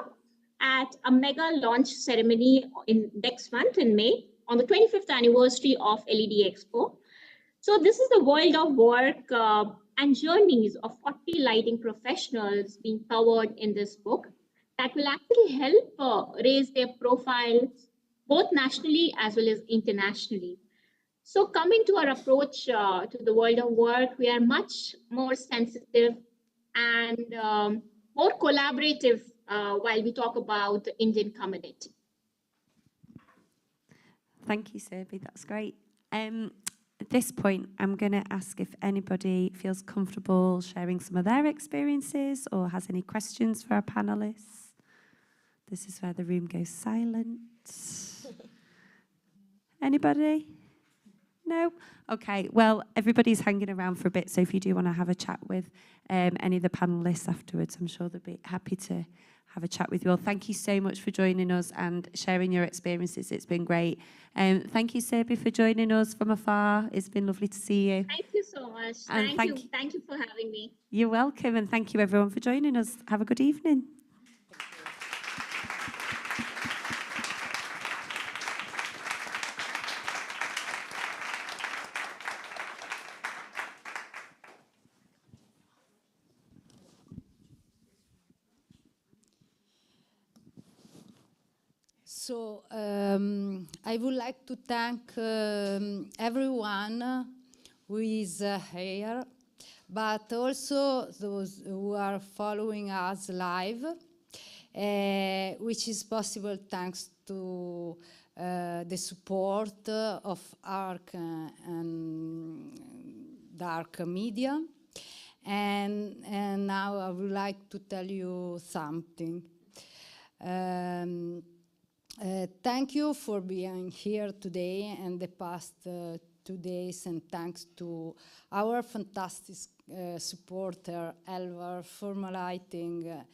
at a mega launch ceremony in next month in May on the 25th anniversary of LED Expo. So this is the world of work and journeys of 40 lighting professionals being covered in this book that will actually help raise their profiles both nationally as well as internationally. So coming to our approach to the world of work, we are much more sensitive and more collaborative while we talk about the Indian community. Thank you, Surbhi. That's great. At this point, I'm going to ask if anybody feels comfortable sharing some of their experiences or has any questions for our panelists. This is where the room goes silent. Anybody? No? Okay, well, everybody's hanging around for a bit, so if you do want to have a chat with any of the panelists afterwards, I'm sure they'll be happy to have a chat with you all. Thank you so much for joining us and sharing your experiences. It's been great. Thank you, Surbhi, for joining us from afar. It's been lovely to see you. Thank you so much. And Thank you for having me. You're welcome, and thank you everyone for joining us. Have a good evening. So I would like to thank everyone who is here, but also those who are following us live, which is possible thanks to the support of ARC and darc media. And now I would like to tell you something. Thank you for being here today and the past 2 days, and thanks to our fantastic supporter, Helvar, Formalighting,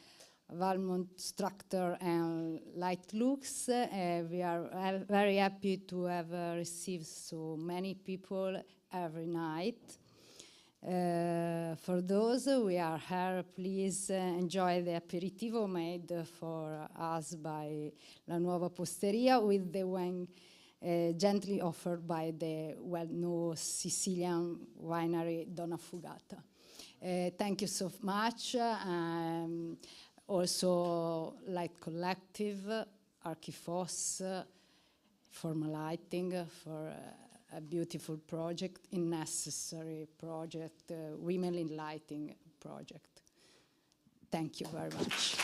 Valmont Structures and LightLux. We are very happy to have received so many people every night. For those we are here, please enjoy the aperitivo made for us by La Nuova Posteria with the wine gently offered by the well-known Sicilian winery Donna Fugata. Thank you so much. Also Light Collective, Archifos, Formalighting for a beautiful project, a necessary project, Women in Lighting project. Thank you very much.